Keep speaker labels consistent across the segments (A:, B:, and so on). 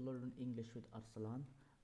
A: learn English with Arsalan.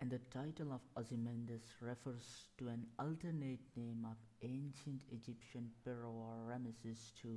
A: And the title of Ozymandias refers to an alternate name of ancient Egyptian pharaoh Ramesses II,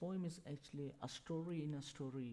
A: poem is actually a story in a story.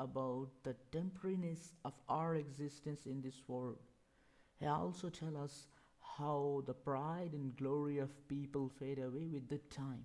A: about the temporariness of our existence in this world. He also tells us how the pride and glory of people fade away with the time.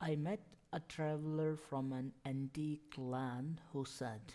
A: I met a traveler from an antique land who said,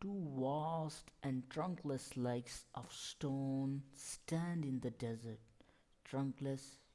A: Two vast and trunkless legs of stone stand in the desert. Trunkless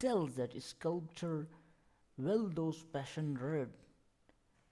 A: Tells that sculptor well those passion red,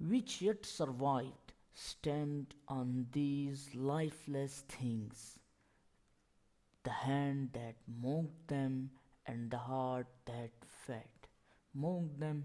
A: Which yet survived, stamped on these lifeless things, the hand that mocked them and the heart that fed. Mocked them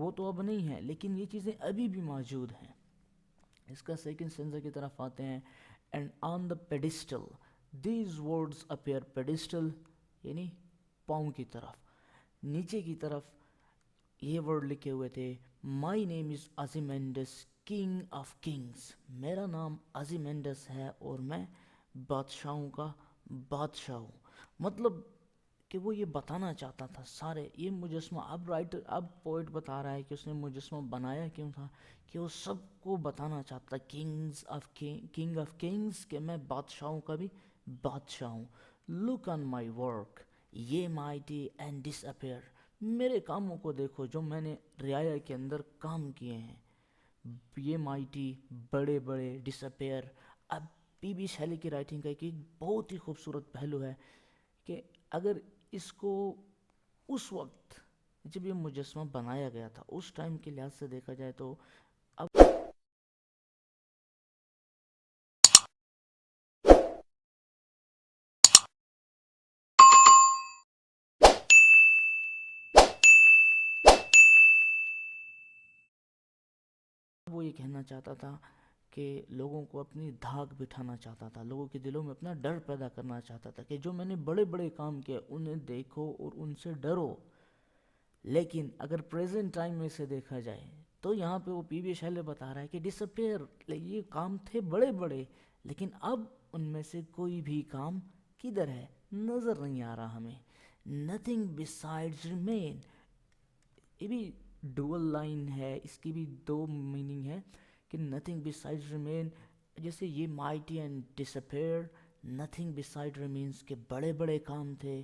A: وہ تو اب نہیں ہے، لیکن یہ چیزیں ابھی بھی موجود ہیں. اس کا سیکنڈ سینزر کی طرف آتے ہیں. And on the pedestal these words appear. Pedestal یعنی پاؤں کی طرف، نیچے کی طرف یہ ورڈ لکھے ہوئے تھے. مائی name is Ozymandias king of kings. میرا نام ازیمینڈس ہے اور میں بادشاہوں کا بادشاہ ہوں. مطلب کہ وہ یہ بتانا چاہتا تھا سارے یہ مجسمہ. اب پوئٹ بتا رہا ہے کہ اس نے مجسمہ بنایا کیوں تھا، کہ وہ سب کو بتانا چاہتا کنگ آف کنگس کہ میں بادشاہوں کا بھی بادشاہ ہوں. لک آن مائی ورک یہ مائٹی اینڈ ڈس اپیئر. میرے کاموں کو دیکھو جو میں نے رعایا کے اندر کام کیے ہیں. یہ مائٹی بڑے بڑے، ڈس اپیئر. اب پی بی شیلی کی رائٹنگ کا ایک بہت ہی خوبصورت پہلو ہے کہ اگر اس کو اس وقت جب یہ مجسمہ بنایا گیا تھا اس ٹائم کے لحاظ سے دیکھا جائے تو اب وہ یہ کہنا چاہتا تھا کہ لوگوں کو اپنی دھاک بٹھانا چاہتا تھا، لوگوں کے دلوں میں اپنا ڈر پیدا کرنا چاہتا تھا کہ جو میں نے بڑے بڑے کام کیے انہیں دیکھو اور ان سے ڈرو. لیکن اگر پریزنٹ ٹائم میں سے دیکھا جائے تو یہاں پہ وہ پی بی شیلے بتا رہا ہے کہ ڈس اپیئر. یہ کام تھے بڑے بڑے لیکن اب ان میں سے کوئی بھی کام کدھر ہے، نظر نہیں آ رہا ہمیں. Nothing besides remain. یہ بھی ڈوئل لائن ہے، اس کی بھی دو میننگ ہے کہ نتھنگ بسائڈ ریمین. جیسے یہ mighty and disappear, nothing beside remains کہ بڑے بڑے کام تھے،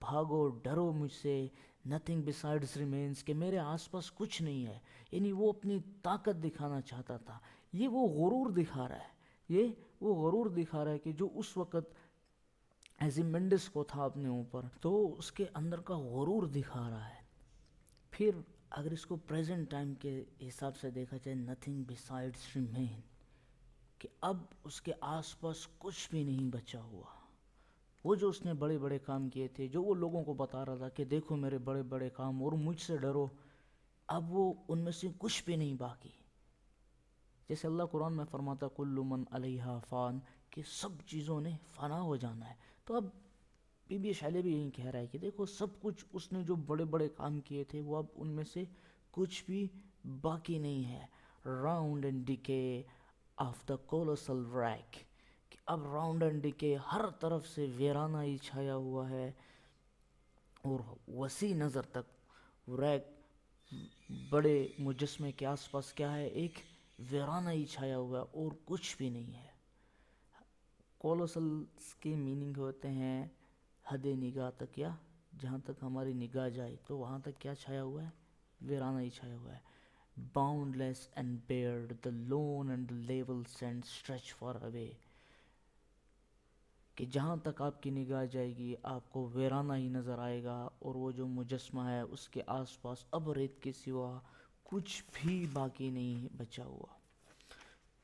A: بھاگو ڈرو مجھ سے. نتھنگ بسائڈ ریمینس کہ میرے آس پاس کچھ نہیں ہے. یعنی وہ اپنی طاقت دکھانا چاہتا تھا. یہ وہ غرور دکھا رہا ہے، یہ وہ غرور دکھا رہا ہے کہ جو اس وقت ایزیمنڈس کو تھا اپنے اوپر، تو اس کے اندر کا غرور دکھا رہا ہے. پھر اگر اس کو پریزنٹ ٹائم کے حساب سے دیکھا جائے، نتھنگ بسائڈس ریمین کہ اب اس کے آس پاس کچھ بھی نہیں بچا ہوا. وہ جو اس نے بڑے بڑے کام کیے تھے، جو وہ لوگوں کو بتا رہا تھا کہ دیکھو میرے بڑے بڑے کام اور مجھ سے ڈرو، اب وہ ان میں سے کچھ بھی نہیں باقی. جیسے اللہ قرآن میں فرماتا کل من علیہا فان کہ سب چیزوں نے فنا ہو جانا ہے. تو اب پی بی شیلے بھی یہی کہہ رہا ہے کہ دیکھو سب کچھ اس نے جو بڑے بڑے کام کیے تھے وہ اب ان میں سے کچھ بھی باقی نہیں ہے. Round and decay of the colossal wreck کہ اب راؤنڈ اینڈ ڈیکے ہر طرف سے ویرانہ ہی چھایا ہوا ہے اور وسیع نظر تک ریک بڑے مجسمے کے آس پاس کیا ہے، ایک ویرانہ ہی چھایا ہوا ہے اور کچھ بھی نہیں ہے. کولوسلس کے میننگ ہوتے ہیں حد نگاہ تک، یا جہاں تک ہماری نگاہ جائے تو وہاں تک کیا چھایا ہوا ہے، ویرانہ ہی چھایا ہوا ہے. Bound less and beard the loan and the level send stretch far away کہ جہاں تک آپ کی نگاہ جائے گی آپ کو ویرانہ ہی نظر آئے گا اور وہ جو مجسمہ ہے اس کے آس پاس اب ریت کے سوا کچھ بھی باقی نہیں بچا ہوا.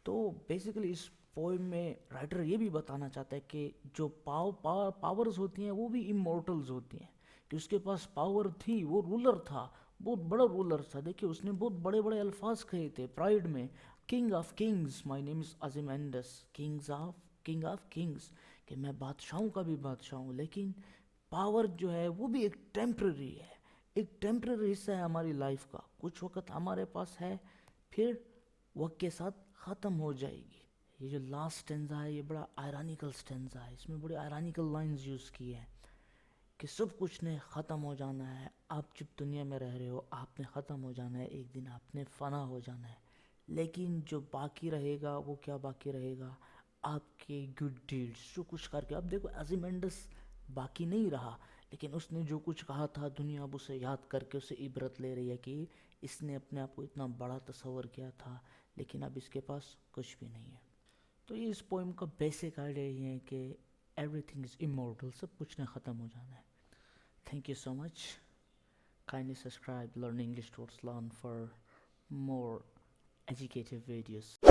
A: تو بیسیکلی اس پوئم میں رائٹر یہ بھی بتانا چاہتا ہے کہ جو پاورز ہوتی ہیں وہ بھی امورٹلز ہوتی ہیں، کہ اس کے پاس پاور تھی، وہ رولر تھا، بہت بڑا رولر تھا. دیکھیں اس نے بہت بڑے بڑے الفاظ کہے تھے پرائڈ میں، king of kings my name is Ozymandias. King of kings کہ میں بادشاہوں کا بھی بادشاہ ہوں. لیکن پاور جو ہے وہ بھی ایک ٹیمپرری ہے، ایک ٹیمپرری حصہ ہے ہماری لائف کا. کچھ وقت ہمارے پاس ہے پھر وقت کے ساتھ ختم ہو جائے گی. یہ جو لاسٹ سٹینزا ہے یہ بڑا آئرانیکل سٹینزا ہے، اس میں بڑی آئرانیکل لائنز یوز کی ہیں کہ سب کچھ نے ختم ہو جانا ہے. آپ جب دنیا میں رہ رہے ہو آپ نے ختم ہو جانا ہے، ایک دن آپ نے فنا ہو جانا ہے. لیکن جو باقی رہے گا وہ کیا باقی رہے گا، آپ کے گڈ ڈیڈز جو کچھ کر کے. اب دیکھو ایزیمنڈس باقی نہیں رہا لیکن اس نے جو کچھ کہا تھا دنیا اب اسے یاد کر کے اسے عبرت لے رہی ہے کہ اس نے اپنے آپ کو اتنا بڑا تصور کیا تھا لیکن اب اس کے پاس کچھ بھی نہیں ہے. تو یہ اس پوئم کا بیسک آئیڈیا یہ ہے کہ ایوری تھنگ از امورٹل، سب کچھ نے ختم ہو جانا ہے. Thank you so much. Kindly subscribe Learn English Towards Learn for more educative videos.